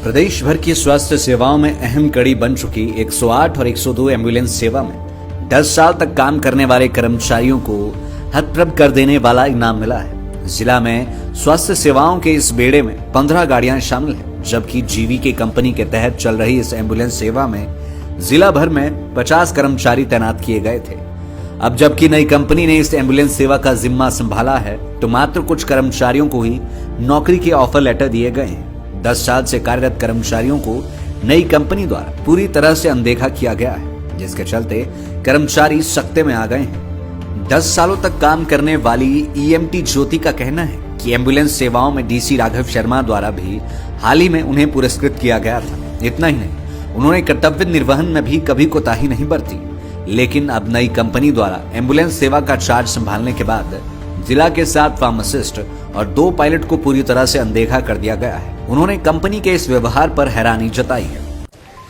प्रदेश भर की स्वास्थ्य सेवाओं में अहम कड़ी बन चुकी 108 और 102 एम्बुलेंस सेवा में 10 साल तक काम करने वाले कर्मचारियों को हतप्रभ कर देने वाला इनाम मिला है। जिला में स्वास्थ्य सेवाओं के इस बेड़े में 15 गाड़ियां शामिल हैं, जबकि जीवीके कंपनी के तहत चल रही इस एम्बुलेंस सेवा में जिला भर में 50 कर्मचारी तैनात किए गए थे। अब जबकि नई कंपनी ने इस एम्बुलेंस सेवा का जिम्मा संभाला है, तो मात्र कुछ कर्मचारियों को ही नौकरी के ऑफर लेटर दिए गए हैं। 10 साल से कार्यरत कर्मचारियों को नई कंपनी द्वारा पूरी तरह से अनदेखा किया गया है, जिसके चलते कर्मचारी सख्ते में आ गए हैं। 10 सालों तक काम करने वाली ईएमटी ज्योति का कहना है कि एम्बुलेंस सेवाओं में डीसी राघव शर्मा द्वारा भी हाल ही में उन्हें पुरस्कृत किया गया था। इतना ही नहीं, उन्होंने कर्तव्य निर्वहन में भी कभी कोताही नहीं बरती। लेकिन अब नई कंपनी द्वारा एम्बुलेंस सेवा का चार्ज संभालने के बाद जिला के 7 फार्मासिस्ट और 2 पायलट को पूरी तरह से अनदेखा कर दिया गया है। उन्होंने कंपनी के इस व्यवहार पर हैरानी जताई है।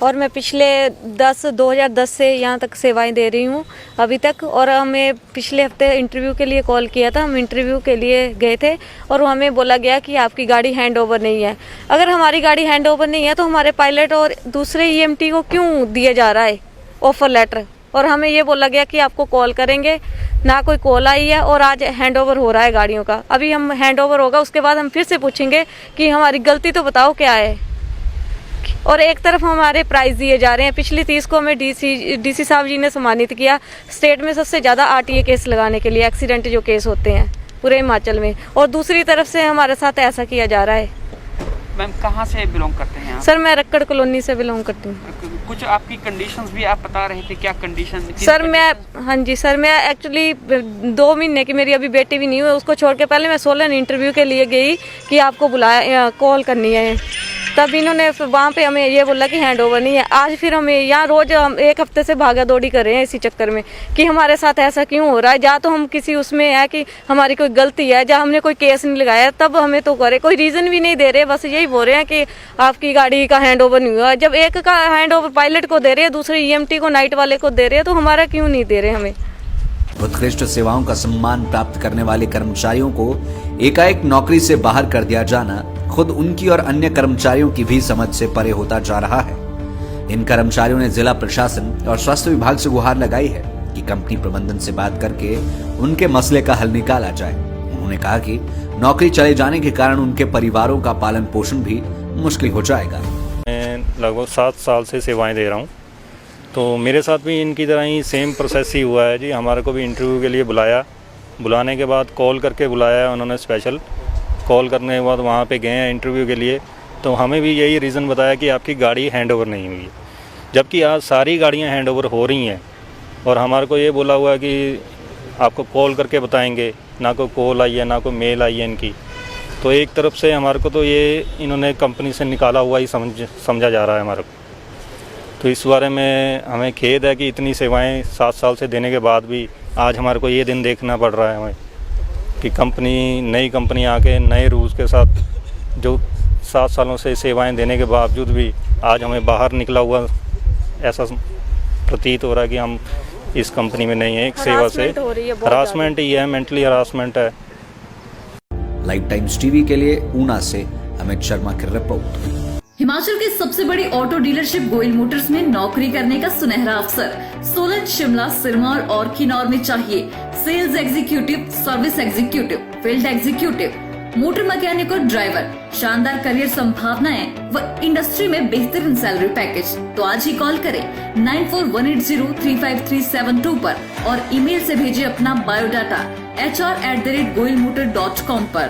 और मैं पिछले 2010 से यहाँ तक सेवाएं दे रही हूँ अभी तक। और हमें पिछले हफ्ते इंटरव्यू के लिए कॉल किया था, हम इंटरव्यू के लिए गए थे और हमें बोला गया कि आपकी गाड़ी हैंड ओवर नहीं है। अगर हमारी गाड़ी हैंड ओवर नहीं है तो हमारे पायलट और दूसरे ईएमटी को क्यों दिया जा रहा है ऑफर लेटर? और हमें ये बोला गया कि आपको कॉल करेंगे, ना कोई कॉल आई है। और आज हैंड ओवर हो रहा है गाड़ियों का। अभी हम हैंड ओवर होगा, उसके बाद हम फिर से पूछेंगे कि हमारी गलती तो बताओ क्या है। और एक तरफ हमारे प्राइज दिए जा रहे हैं। पिछली 30 को हमें डीसी साहब जी ने सम्मानित किया स्टेट में सबसे ज़्यादा आरटीए केस लगाने के लिए, एक्सीडेंट जो केस होते हैं पूरे हिमाचल में। और दूसरी तरफ से हमारे साथ ऐसा किया जा रहा है। मैम कहाँ से बिलोंग करते हैं आप? सर मैं रक्कड़ कॉलोनी से बिलोंग करती हूँ। कुछ आपकी कंडीशंस भी आप बता रहे थे, क्या कंडीशन? सर मैं हाँ जी सर, मैं एक्चुअली 2 महीने की मेरी अभी बेटी भी नहीं हुई, उसको छोड़ के पहले मैं 16 इंटरव्यू के लिए गई कि आपको बुलाया, कॉल करनी है। तब इन्होंने वहाँ पे हमें ये बोला कि हैंड ओवर नहीं है। आज फिर हमें यहाँ रोज हम 1 हफ्ते से भागा दौड़ी कर रहे हैं इसी चक्कर में कि हमारे साथ ऐसा क्यों हो रहा है। जहाँ तो हम किसी उसमें है कि हमारी कोई गलती है, जहाँ हमने कोई केस नहीं लगाया, तब हमें तो करे कोई रीज़न भी नहीं दे रहे। बस यही बोल रहे हैं कि आपकी गाड़ी का हैंड ओवर नहीं हुआ। जब एक का हैंड ओवर पायलट को दे रहे हैं, दूसरे ईएमटी को, नाइट वाले को दे रहे हैं, तो हमारा क्यों नहीं दे रहे हमें? उत्कृष्ट सेवाओं का सम्मान प्राप्त करने वाले कर्मचारियों को एकाएक नौकरी से बाहर कर दिया जाना खुद उनकी और अन्य कर्मचारियों की भी समझ से परे होता जा रहा है। इन कर्मचारियों ने जिला प्रशासन और स्वास्थ्य विभाग से गुहार लगाई है कि कंपनी प्रबंधन से बात करके उनके मसले का हल निकाला जाए। उन्होंने कहा कि नौकरी चले जाने के कारण उनके परिवारों का पालन पोषण भी मुश्किल हो जाएगा। मैं लगभग 7 साल से सेवाएं दे रहा हूं, तो मेरे साथ भी इनकी तरह ही सेम प्रोसेस ही हुआ है जी। हमारे को भी इंटरव्यू के लिए बुलाया, बुलाने के बाद कॉल करके बुलाया है उन्होंने स्पेशल। कॉल करने के बाद वहाँ पे गए हैं इंटरव्यू के लिए, तो हमें भी यही रीज़न बताया कि आपकी गाड़ी हैंड ओवर नहीं हुई है। जबकि आज सारी गाड़ियाँ हैंड ओवर हो रही हैं और हमारे को ये बोला हुआ है कि आपको कॉल करके बताएंगे। ना कोई कॉल आई है, ना कोई मेल आई है इनकी। तो एक तरफ से हमारे को तो ये इन्होंने कंपनी से निकाला हुआ ही समझा जा रहा है हमारे को। तो इस बारे में हमें खेद है कि इतनी सेवाएं 7 साल से देने के बाद भी आज हमारे को ये दिन देखना पड़ रहा है हमें कि नई कंपनी आके नए रूल्स के साथ जो 7 सालों से सेवाएं देने के बावजूद भी आज हमें बाहर निकला हुआ ऐसा प्रतीत हो रहा है कि हम इस कंपनी में नहीं है। एक सेवा से हरासमेंट ही है, मेंटली हरासमेंट है। लाइव टाइम्स टीवी के लिए ऊना से अमित शर्मा की रिपोर्ट। हिमाचल की सबसे बड़ी ऑटो डीलरशिप गोयल मोटर्स में नौकरी करने का सुनहरा अवसर सोलन, शिमला, सिरमौर और किन्नौर में चाहिए sales executive, service executive, field executive, motor mechanic और ड्राइवर। शानदार करियर संभावनाएं व इंडस्ट्री में बेहतरीन सैलरी पैकेज। तो आज ही कॉल करें 9418035372 पर और ईमेल से भेजिए अपना बायोडाटा hr@goilmotor.com पर।